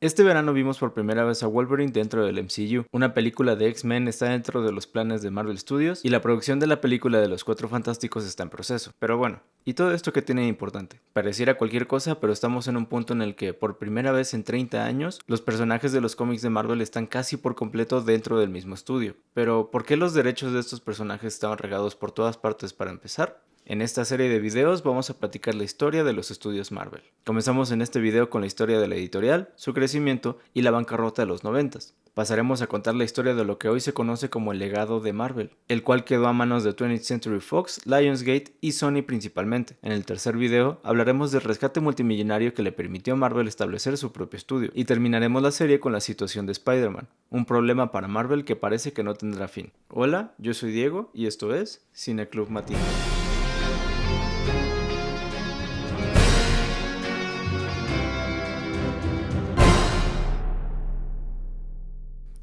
Este verano vimos por primera vez a Wolverine dentro del MCU. Una película de X-Men está dentro de los planes de Marvel Studios y la producción de la película de los Cuatro Fantásticos está en proceso. Pero bueno, ¿y todo esto qué tiene de importante? Pareciera cualquier cosa, pero estamos en un punto en el que por primera vez en 30 años los personajes de los cómics de Marvel están casi por completo dentro del mismo estudio. Pero ¿por qué los derechos de estos personajes estaban regados por todas partes para empezar? En esta serie de videos vamos a platicar la historia de los estudios Marvel. Comenzamos en este video con la historia de la editorial, su crecimiento y la bancarrota de los 90s. Pasaremos a contar la historia de lo que hoy se conoce como el legado de Marvel, el cual quedó a manos de 20th Century Fox, Lionsgate y Sony principalmente. En el tercer video hablaremos del rescate multimillonario que le permitió a Marvel establecer su propio estudio, y terminaremos la serie con la situación de Spider-Man, un problema para Marvel que parece que no tendrá fin. Hola, yo soy Diego y esto es Cine Club Matinal.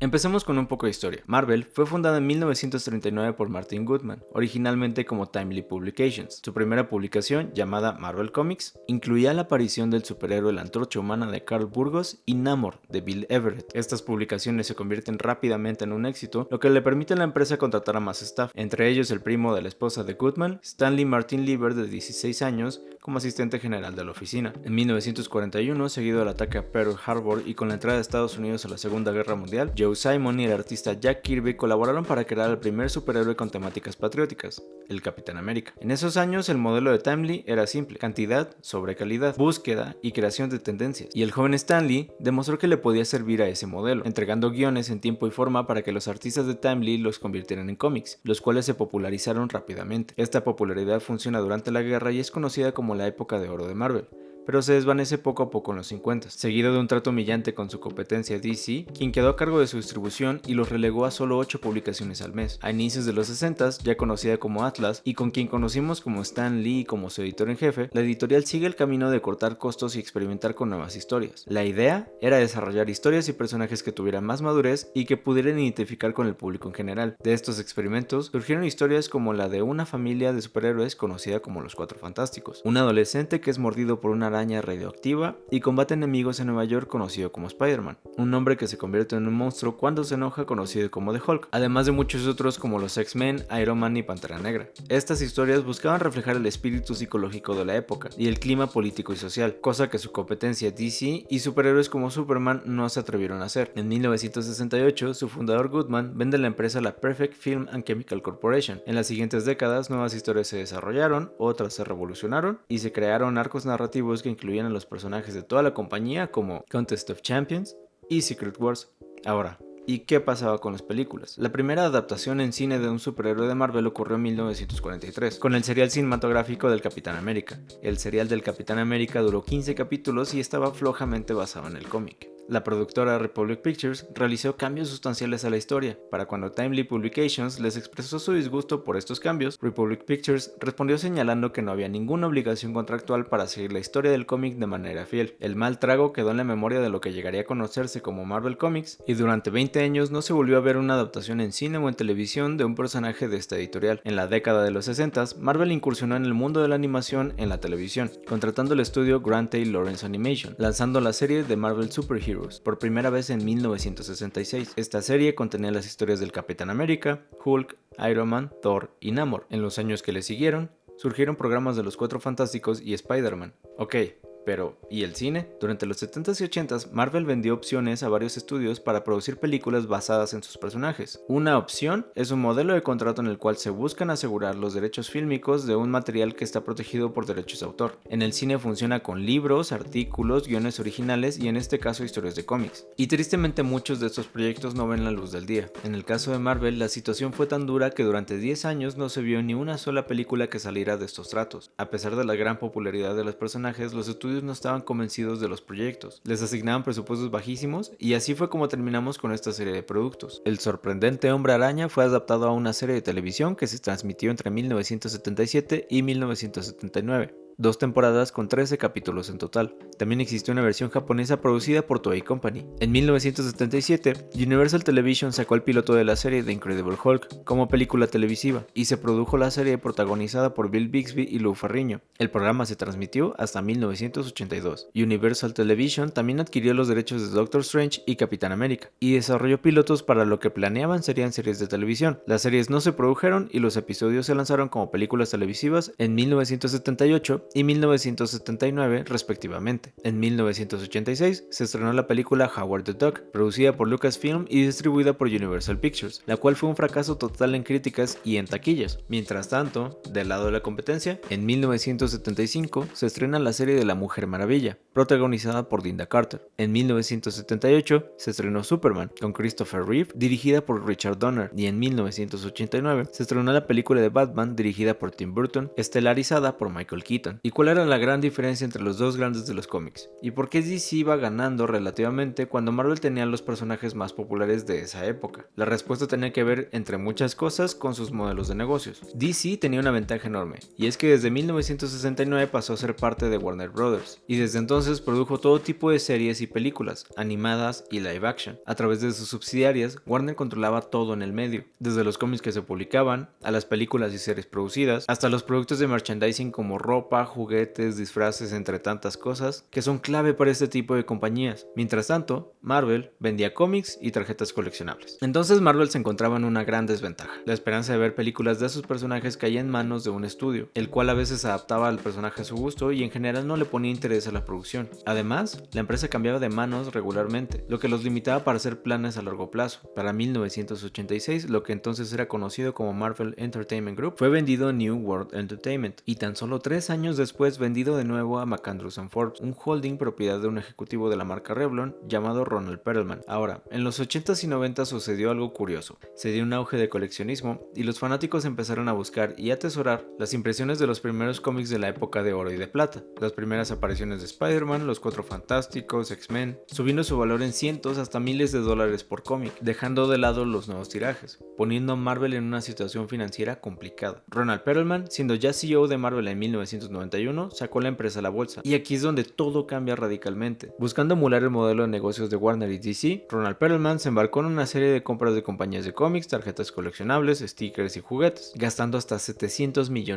Empecemos con un poco de historia. Marvel fue fundada en 1939 por Martin Goodman, originalmente como Timely Publications. Su primera publicación, llamada Marvel Comics, incluía la aparición del superhéroe La Antorcha Humana de Carl Burgos y Namor de Bill Everett. Estas publicaciones se convierten rápidamente en un éxito, lo que le permite a la empresa contratar a más staff, entre ellos el primo de la esposa de Goodman, Stanley Martin Lieber, de 16 años, como asistente general de la oficina. En 1941, seguido del ataque a Pearl Harbor y con la entrada de Estados Unidos a la Segunda Guerra Mundial, Joe Simon y el artista Jack Kirby colaboraron para crear el primer superhéroe con temáticas patrióticas, el Capitán América. En esos años, el modelo de Timely era simple: cantidad sobre calidad, búsqueda y creación de tendencias. Y el joven Stanley demostró que le podía servir a ese modelo, entregando guiones en tiempo y forma para que los artistas de Timely los convirtieran en cómics, los cuales se popularizaron rápidamente. Esta popularidad funciona durante la guerra y es conocida como la época de oro de Marvel, pero se desvanece poco a poco en los 50, seguido de un trato humillante con su competencia DC, quien quedó a cargo de su distribución y los relegó a solo 8 publicaciones al mes. A inicios de los 60, ya conocida como Atlas, y con quien conocimos como Stan Lee como su editor en jefe, la editorial sigue el camino de cortar costos y experimentar con nuevas historias. La idea era desarrollar historias y personajes que tuvieran más madurez y que pudieran identificar con el público en general. De estos experimentos surgieron historias como la de una familia de superhéroes conocida como los Cuatro Fantásticos, un adolescente que es mordido por una araña radioactiva y combate enemigos en Nueva York conocido como Spider-Man, un hombre que se convierte en un monstruo cuando se enoja conocido como The Hulk, además de muchos otros como los X-Men, Iron Man y Pantera Negra. Estas historias buscaban reflejar el espíritu psicológico de la época y el clima político y social, cosa que su competencia DC y superhéroes como Superman no se atrevieron a hacer. En 1968, su fundador Goodman vende la empresa a la Perfect Film and Chemical Corporation. En las siguientes décadas, nuevas historias se desarrollaron, otras se revolucionaron y se crearon arcos narrativos que incluían a los personajes de toda la compañía como Contest of Champions y Secret Wars. Ahora, ¿y qué pasaba con las películas? La primera adaptación en cine de un superhéroe de Marvel ocurrió en 1943, con el serial cinematográfico del Capitán América. El serial del Capitán América duró 15 capítulos y estaba flojamente basado en el cómic. La productora Republic Pictures realizó cambios sustanciales a la historia. Para cuando Timely Publications les expresó su disgusto por estos cambios, Republic Pictures respondió señalando que no había ninguna obligación contractual para seguir la historia del cómic de manera fiel. El mal trago quedó en la memoria de lo que llegaría a conocerse como Marvel Comics, y durante 20 años no se volvió a ver una adaptación en cine o en televisión de un personaje de esta editorial. En la década de los 60, Marvel incursionó en el mundo de la animación en la televisión, contratando el estudio Grant Taylor Lawrence Animation, lanzando la serie de Marvel Super Heroes por primera vez en 1966. Esta serie contenía las historias del Capitán América, Hulk, Iron Man, Thor y Namor. En los años que le siguieron, surgieron programas de los Cuatro Fantásticos y Spider-Man. Ok, pero, ¿y el cine? Durante los 70s y 80s, Marvel vendió opciones a varios estudios para producir películas basadas en sus personajes. Una opción es un modelo de contrato en el cual se buscan asegurar los derechos fílmicos de un material que está protegido por derechos de autor. En el cine funciona con libros, artículos, guiones originales y en este caso historias de cómics. Y tristemente muchos de estos proyectos no ven la luz del día. En el caso de Marvel, la situación fue tan dura que durante 10 años no se vio ni una sola película que saliera de estos tratos. A pesar de la gran popularidad de los personajes, los estudios no estaban convencidos de los proyectos, les asignaban presupuestos bajísimos y así fue como terminamos con esta serie de productos. El sorprendente Hombre Araña fue adaptado a una serie de televisión que se transmitió entre 1977 y 1979. 2 temporadas con 13 capítulos en total. También existió una versión japonesa producida por Toei Company. En 1977, Universal Television sacó el piloto de la serie The Incredible Hulk como película televisiva y se produjo la serie protagonizada por Bill Bixby y Lou Ferrigno. El programa se transmitió hasta 1982. Universal Television también adquirió los derechos de Doctor Strange y Capitán América y desarrolló pilotos para lo que planeaban serían series de televisión. Las series no se produjeron y los episodios se lanzaron como películas televisivas en 1978 y 1979 respectivamente. En 1986 se estrenó la película Howard the Duck, producida por Lucasfilm y distribuida por Universal Pictures, la cual fue un fracaso total en críticas y en taquillas. Mientras tanto, del lado de la competencia, en 1975 se estrena la serie de La Mujer Maravilla, protagonizada por Linda Carter. En 1978 se estrenó Superman, con Christopher Reeve, dirigida por Richard Donner, y en 1989 se estrenó la película de Batman, dirigida por Tim Burton, estelarizada por Michael Keaton. ¿Y cuál era la gran diferencia entre los dos grandes de los cómics? ¿Y por qué DC iba ganando relativamente cuando Marvel tenía los personajes más populares de esa época? La respuesta tenía que ver, entre muchas cosas, con sus modelos de negocios. DC tenía una ventaja enorme, y es que desde 1969 pasó a ser parte de Warner Brothers, y desde entonces produjo todo tipo de series y películas, animadas y live action. A través de sus subsidiarias, Warner controlaba todo en el medio, desde los cómics que se publicaban, a las películas y series producidas, hasta los productos de merchandising como ropa, juguetes, disfraces, entre tantas cosas, que son clave para este tipo de compañías. Mientras tanto, Marvel vendía cómics y tarjetas coleccionables. Entonces Marvel se encontraba en una gran desventaja. La esperanza de ver películas de sus personajes caía en manos de un estudio, el cual a veces adaptaba al personaje a su gusto y en general no le ponía interés a la producción. Además, la empresa cambiaba de manos regularmente, lo que los limitaba para hacer planes a largo plazo. Para 1986, lo que entonces era conocido como Marvel Entertainment Group fue vendido a New World Entertainment y tan solo 3 años después vendido de nuevo a McAndrews & Forbes, un holding propiedad de un ejecutivo de la marca Revlon llamado Ronald Perelman. Ahora, en los 80s y 90s sucedió algo curioso. Se dio un auge de coleccionismo y los fanáticos empezaron a buscar y atesorar las impresiones de los primeros cómics de la época de oro y de plata, las primeras apariciones de Spider-Man, los Cuatro Fantásticos, X-Men, subiendo su valor en cientos hasta miles de dólares por cómic, dejando de lado los nuevos tirajes, poniendo a Marvel en una situación financiera complicada. Ronald Perelman, siendo ya CEO de Marvel en 1991, sacó la empresa a la bolsa, y aquí es donde todo cambia radicalmente. Buscando emular el modelo de negocios de Warner y DC, Ronald Perelman se embarcó en una serie de compras de compañías de cómics, tarjetas coleccionables, stickers y juguetes, gastando hasta $700 millones.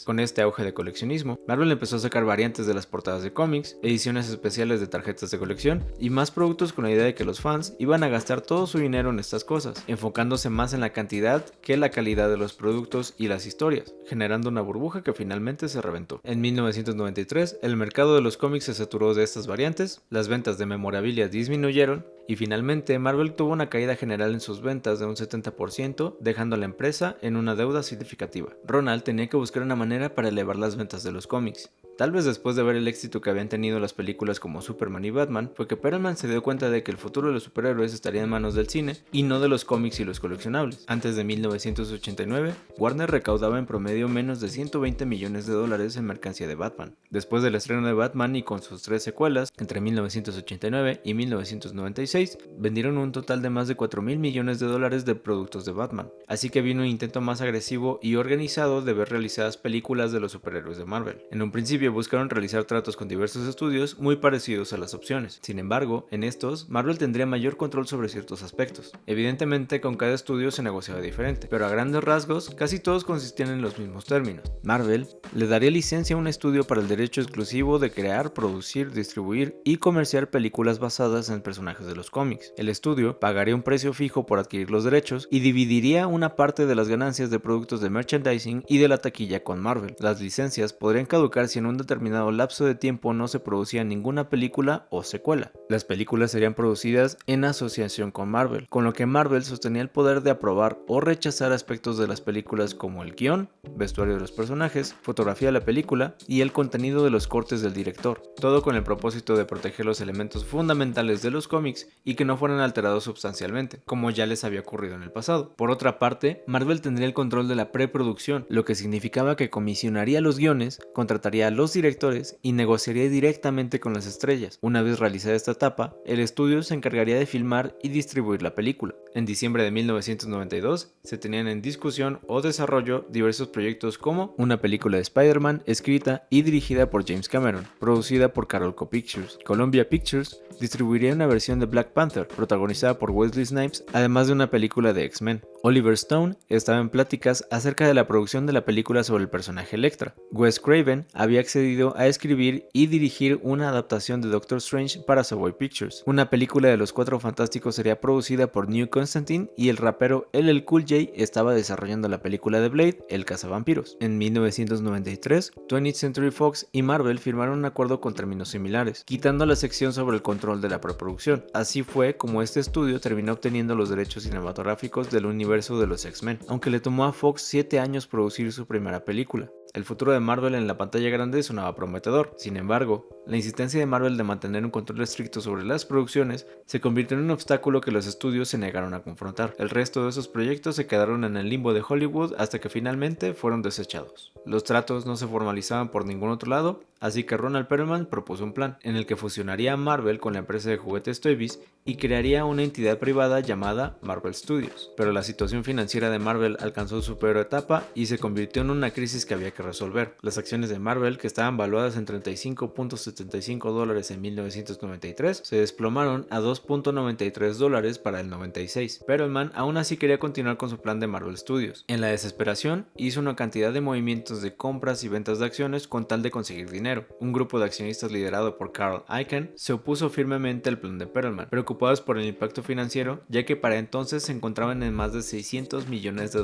Con este auge de coleccionismo, Marvel empezó a sacar variantes de las portadas de cómics, ediciones especiales de tarjetas de colección y más productos con la idea de que los fans iban a gastar todo su dinero en estas cosas, enfocándose más en la cantidad que la calidad de los productos y las historias, generando una burbuja que finalmente se reventó. En 1993, el mercado de los cómics se saturó de estas variantes, las ventas de memorabilia disminuyeron y finalmente Marvel tuvo una caída general en sus ventas de un 70%, dejando a la empresa en una deuda significativa. Ronald tenía que buscar una manera para elevar las ventas de los cómics. Tal vez después de ver el éxito que habían tenido las películas como Superman y Batman, fue que Perelman se dio cuenta de que el futuro de los superhéroes estaría en manos del cine y no de los cómics y los coleccionables. Antes de 1989, Warner recaudaba en promedio menos de $120 millones en mercancía de Batman. Después del estreno de Batman y con sus 3 secuelas, entre 1989 y 1996, vendieron un total de más de $4.000 millones de productos de Batman. Así que vino un intento más agresivo y organizado de ver realizadas películas de los superhéroes de Marvel. En un principio buscaron realizar tratos con diversos estudios muy parecidos a las opciones. Sin embargo, en estos, Marvel tendría mayor control sobre ciertos aspectos. Evidentemente, con cada estudio se negociaba diferente, pero a grandes rasgos, casi todos consistían en los mismos términos. Marvel le daría licencia a un estudio para el derecho exclusivo de crear, producir, distribuir y comerciar películas basadas en personajes de los cómics. El estudio pagaría un precio fijo por adquirir los derechos y dividiría una parte de las ganancias de productos de merchandising y de la taquilla con Marvel. Las licencias podrían caducar si en un determinado lapso de tiempo no se producía ninguna película o secuela. Las películas serían producidas en asociación con Marvel, con lo que Marvel sostenía el poder de aprobar o rechazar aspectos de las películas como el guión, vestuario de los personajes, fotografía de la película y el contenido de los cortes del director, todo con el propósito de proteger los elementos fundamentales de los cómics y que no fueran alterados sustancialmente, como ya les había ocurrido en el pasado. Por otra parte, Marvel tendría el control de la preproducción, lo que significaba que comisionaría los guiones, contrataría a los los directores y negociaría directamente con las estrellas. Una vez realizada esta etapa, el estudio se encargaría de filmar y distribuir la película. En diciembre de 1992 se tenían en discusión o desarrollo diversos proyectos como una película de Spider-Man escrita y dirigida por James Cameron, producida por Carolco Pictures. Columbia Pictures distribuiría una versión de Black Panther, protagonizada por Wesley Snipes, además de una película de X-Men. Oliver Stone estaba en pláticas acerca de la producción de la película sobre el personaje Elektra. Wes Craven había accedido a escribir y dirigir una adaptación de Doctor Strange para Savoy Pictures. Una película de los Cuatro Fantásticos sería producida por New Constantine y el rapero LL Cool J estaba desarrollando la película de Blade, El cazavampiros. En 1993, 20th Century Fox y Marvel firmaron un acuerdo con términos similares, quitando la sección sobre el control de la preproducción. Así fue como este estudio terminó obteniendo los derechos cinematográficos del universo de los X-Men, aunque le tomó a Fox 7 años producir su primera película. El futuro de Marvel en la pantalla grande sonaba prometedor. Sin embargo, la insistencia de Marvel de mantener un control estricto sobre las producciones se convirtió en un obstáculo que los estudios se negaron a confrontar. El resto de esos proyectos se quedaron en el limbo de Hollywood hasta que finalmente fueron desechados. Los tratos no se formalizaban por ningún otro lado, así que Ronald Perlman propuso un plan en el que fusionaría a Marvel con la empresa de juguetes Toys y crearía una entidad privada llamada Marvel Studios. Pero la situación financiera de Marvel alcanzó su peor etapa y se convirtió en una crisis que había que resolver. Las acciones de Marvel, que estaban valuadas en $35.75 en 1993, se desplomaron a $2.93 para el 96. Perlman aún así quería continuar con su plan de Marvel Studios. En la desesperación, hizo una cantidad de movimientos de compras y ventas de acciones con tal de conseguir dinero. Un grupo de accionistas liderado por Carl Icahn se opuso firmemente al plan de Perlman, preocupados por el impacto financiero, ya que para entonces se encontraban en más de $600 millones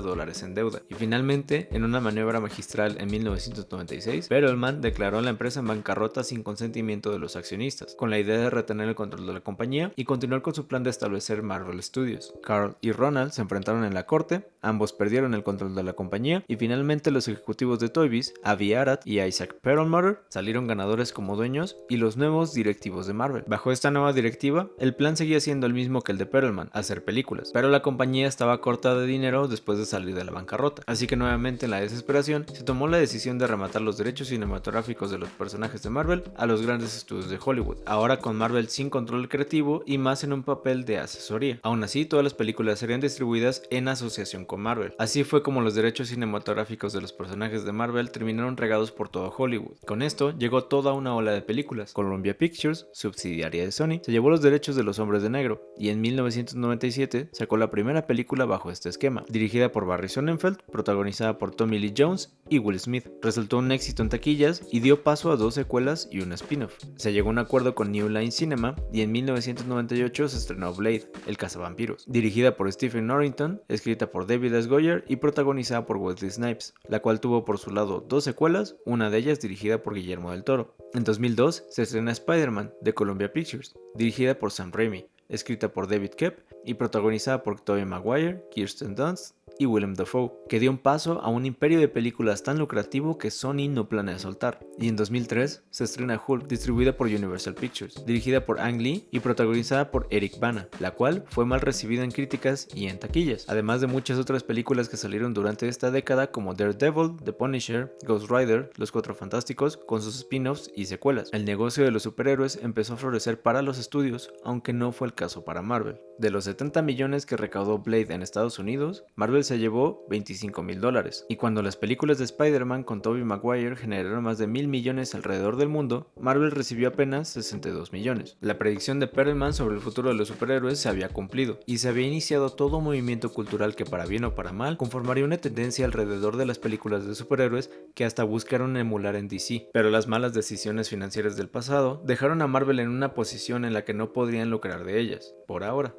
en deuda. Y finalmente, en una maniobra magistral en 1996, Perlman declaró a la empresa en bancarrota sin consentimiento de los accionistas, con la idea de retener el control de la compañía y continuar con su plan de establecer Marvel Studios. Carl y Ronald se enfrentaron en la corte, ambos perdieron el control de la compañía y finalmente los ejecutivos de Toys, Avi Arad y Isaac Perlmutter, salieron ganadores como dueños y los nuevos directivos de Marvel. Bajo esta nueva directiva, el plan seguía siendo el mismo que el de Perlman, hacer películas, pero la compañía estaba corta de dinero después de salir de la bancarrota, así que nuevamente en la desesperación se tomó la decisión de rematar los derechos cinematográficos de los personajes de Marvel a los grandes estudios de Hollywood, ahora con Marvel sin control creativo y más en un papel de asesoría. Aún así, todas las películas serían distribuidas en asociación con Marvel. Así fue como los derechos cinematográficos de los personajes de Marvel terminaron regados por todo Hollywood. Con esto llegó toda una ola de películas. Columbia Pictures, subsidiaria de Sony, se llevó los derechos de Los Hombres de Negro y en 1997 sacó la primera película bajo este esquema, dirigida por Barry Sonnenfeld, protagonizada por Tommy Lee Jones y Will Smith. Resultó un éxito en taquillas y dio paso a 2 secuelas y un spin-off. Se llegó a un acuerdo con New Line Cinema y en 1998 se estrenó Blade, El cazavampiros, dirigida por Stephen Norrington, escrita por David S. Goyer y protagonizada por Wesley Snipes, la cual tuvo por su lado 2 secuelas, una de ellas dirigida por Guillermo del Toro. En 2002 se estrena Spider-Man de Columbia Pictures, dirigida por Sam Raimi, escrita por David Koepp y protagonizada por Tobey Maguire, Kirsten Dunst y Willem Dafoe, que dio un paso a un imperio de películas tan lucrativo que Sony no planea soltar. Y en 2003 se estrena Hulk, distribuida por Universal Pictures, dirigida por Ang Lee y protagonizada por Eric Bana, la cual fue mal recibida en críticas y en taquillas, además de muchas otras películas que salieron durante esta década como Daredevil, The Punisher, Ghost Rider, Los Cuatro Fantásticos, con sus spin-offs y secuelas. El negocio de los superhéroes empezó a florecer para los estudios, aunque no fue el caso para Marvel. De los 70 millones que recaudó Blade en Estados Unidos, Marvel se llevó $25,000, y cuando las películas de Spider-Man con Tobey Maguire generaron más de $1,000 millones alrededor del mundo, Marvel recibió apenas 62 millones. La predicción de Perlman sobre el futuro de los superhéroes se había cumplido, y se había iniciado todo un movimiento cultural que, para bien o para mal, conformaría una tendencia alrededor de las películas de superhéroes que hasta buscaron emular en DC. Pero las malas decisiones financieras del pasado dejaron a Marvel en una posición en la que no podrían lucrar de ellas, por ahora.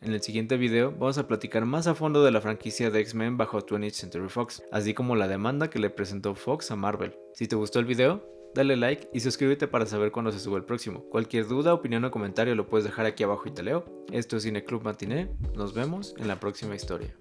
En el siguiente video vamos a platicar más a fondo de la franquicia de X-Men bajo 20th Century Fox, así como la demanda que le presentó Fox a Marvel. Si te gustó el video, dale like y suscríbete para saber cuándo se sube el próximo. Cualquier duda, opinión o comentario lo puedes dejar aquí abajo y te leo. Esto es Cine Club Matiné, nos vemos en la próxima historia.